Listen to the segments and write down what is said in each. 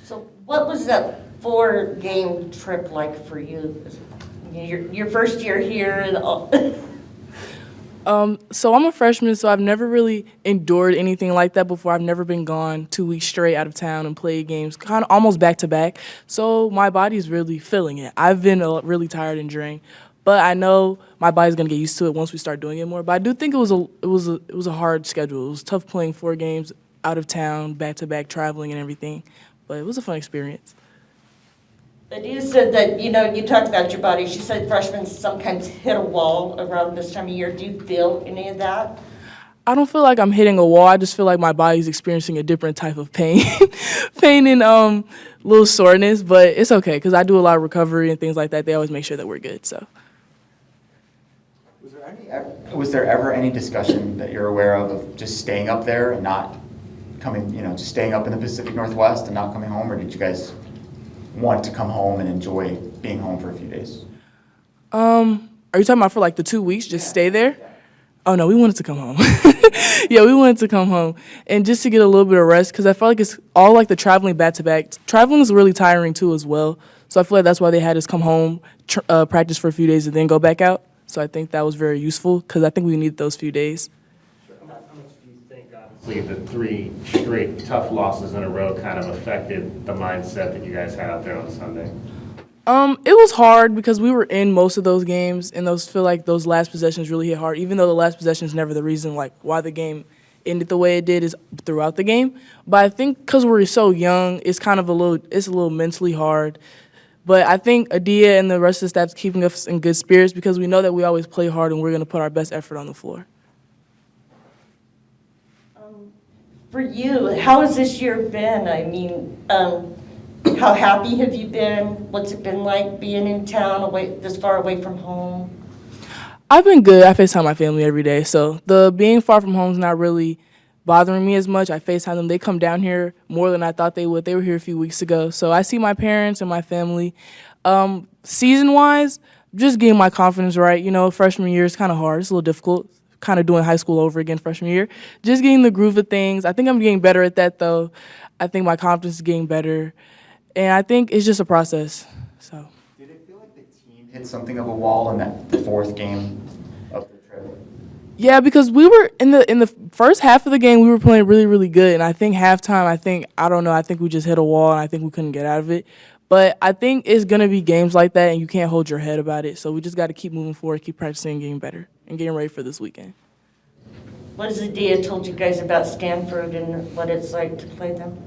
So what was that 4-game trip like for you? Your first year here and all. So I'm a freshman, so I've never really endured anything like that before. I've never been gone 2 weeks straight out of town and played games, kind of almost back to back. So my body's really feeling it. I've been really tired and drained, but I know my body's gonna get used to it once we start doing it more. But I do think it was a hard schedule. It was tough playing 4 games out of town, back to back, traveling and everything. But it was a fun experience. But you said that, you talked about your body. You said freshmen sometimes hit a wall around this time of year. Do you feel any of that? I don't feel like I'm hitting a wall. I just feel like my body's experiencing a different type of pain, pain and little soreness. But it's okay because I do a lot of recovery and things like that. They always make sure that we're good. So. Was there ever any discussion that you're aware of just staying up there and not coming, just staying up in the Pacific Northwest and not coming home, or did you guys want to come home and enjoy being home for a few days? Are you talking about for like the 2 weeks, just stay there? Oh no, we wanted to come home. Yeah, we wanted to come home and just to get a little bit of rest because I felt like it's all like the traveling back to back. Traveling is really tiring too as well. So I feel like that's why they had us come home, practice for a few days and then go back out. So I think that was very useful because I think we needed those few days. How much do you think, obviously, the 3 straight tough losses in a row kind of affected the mindset that you guys had out there on Sunday? It was hard because we were in most of those games, and feel like those last possessions really hit hard. Even though the last possession is never the reason like why the game ended the way it did is throughout the game. But I think because we're so young, it's kind of a little mentally hard. But I think Adia and the rest of the staff's keeping us in good spirits because we know that we always play hard and we're going to put our best effort on the floor. For you, how has this year been? I mean, how happy have you been? What's it been like being in town, this far away from home? I've been good. I FaceTime my family every day, so the being far from home is not really bothering me as much. I FaceTime them. They come down here more than I thought they would. They were here a few weeks ago, so I see my parents and my family. Season-wise, just getting my confidence right. Freshman year is kind of hard. It's a little difficult, kind of doing high school over again freshman year. Just getting the groove of things. I think I'm getting better at that, though. I think my confidence is getting better. And I think it's just a process. So. Did it feel like the team hit something of a wall in that 4th game of the trip? Yeah, because we were in the first half of the game, we were playing really, really good. And I think halftime, I think we just hit a wall and I think we couldn't get out of it. But I think it's going to be games like that and you can't hold your head about it. So we just got to keep moving forward, keep practicing and getting better and getting ready for this weekend. What has Adia told you guys about Stanford and what it's like to play them?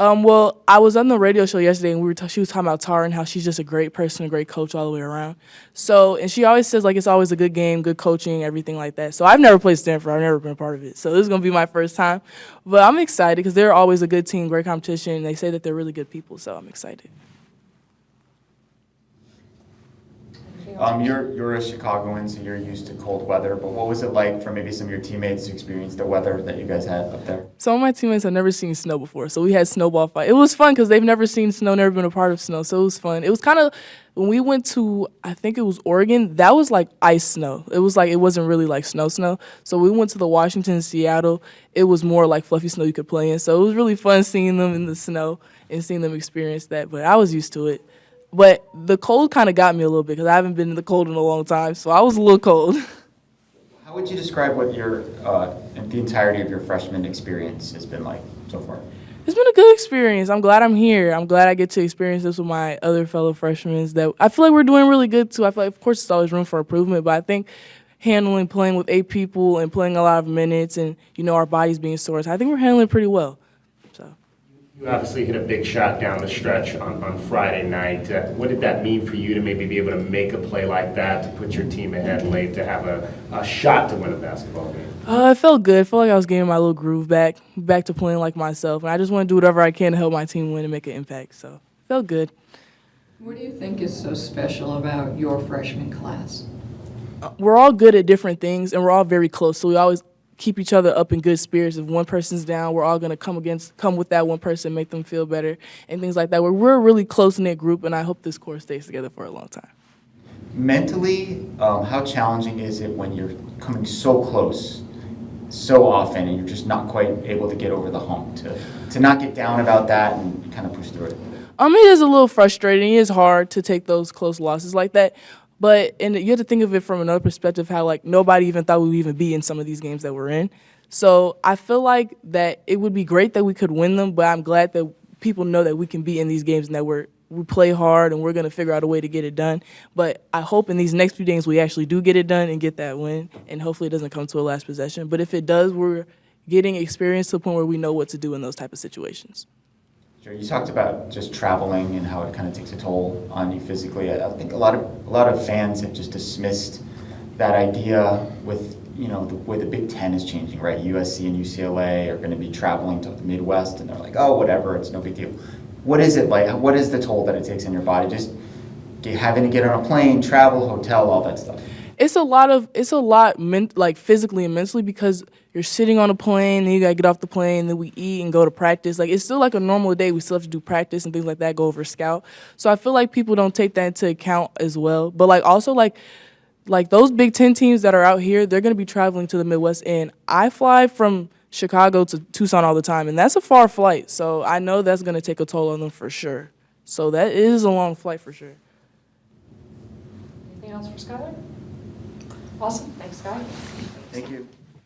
Well, I was on the radio show yesterday, and she was talking about Tara and how she's just a great person, a great coach all the way around. So, and she always says, like, it's always a good game, good coaching, everything like that. So I've never played Stanford. I've never been a part of it. So this is going to be my first time. But I'm excited because they're always a good team, great competition, and they say that they're really good people, so I'm excited. You're a Chicagoan, so you're used to cold weather, but what was it like for maybe some of your teammates to experience the weather that you guys had up there? Some of my teammates have never seen snow before, so we had snowball fight. It was fun because they've never seen snow, never been a part of snow, so it was fun. It was kind of, when we went to, I think it was Oregon, that was like ice snow. It was like, it wasn't really like snow. So we went to the Washington, Seattle, it was more like fluffy snow you could play in, so it was really fun seeing them in the snow and seeing them experience that, but I was used to it. But the cold kind of got me a little bit because I haven't been in the cold in a long time, so I was a little cold. How would you describe what the entirety of your freshman experience has been like so far? It's been a good experience. I'm glad I'm here. I'm glad I get to experience this with my other fellow freshmen. That I feel like we're doing really good, too. I feel like, of course, there's always room for improvement, but I think playing with 8 people and playing a lot of minutes and, our bodies being sore, I think we're handling it pretty well. You obviously hit a big shot down the stretch on Friday night. What did that mean for you to maybe be able to make a play like that, to put your team ahead late, to have a shot to win a basketball game? It felt good. I felt like I was getting my little groove back to playing like myself. And I just want to do whatever I can to help my team win and make an impact. So it felt good. What do you think is so special about your freshman class? We're all good at different things, and we're all very close. So we always keep each other up in good spirits. If one person's down, we're all going to come with that one person, make them feel better, and things like that. We're a really close-knit group, and I hope this core stays together for a long time. Mentally, how challenging is it when you're coming so close so often, and you're just not quite able to get over the hump, to not get down about that and kind of push through it? It is a little frustrating. It is hard to take those close losses like that. And you have to think of it from another perspective, how like nobody even thought we would even be in some of these games that we're in. So I feel like that it would be great that we could win them, but I'm glad that people know that we can be in these games and that we play hard and we're going to figure out a way to get it done. But I hope in these next few games we actually do get it done and get that win, and hopefully it doesn't come to a last possession. But if it does, we're getting experience to the point where we know what to do in those type of situations. Sure. You talked about just traveling and how it kind of takes a toll on you physically. I think a lot of fans have just dismissed that idea with, you know, the way the Big Ten is changing, right? USC and UCLA are going to be traveling to the Midwest, and they're like, oh, whatever, it's no big deal. What is it like? What is the toll that it takes on your body? Just having to get on a plane, travel, hotel, all that stuff. It's a lot like physically and mentally, because you're sitting on a plane and you gotta get off the plane, then we eat and go to practice. Like, it's still like a normal day. We still have to do practice and things like that, go over scout. So I feel like people don't take that into account as well. But like also like those Big Ten teams that are out here, they're gonna be traveling to the Midwest, and I fly from Chicago to Tucson all the time, and that's a far flight. So I know that's gonna take a toll on them for sure. So that is a long flight for sure. Anything else for Skylar? Awesome, thanks, Sky. Thank you.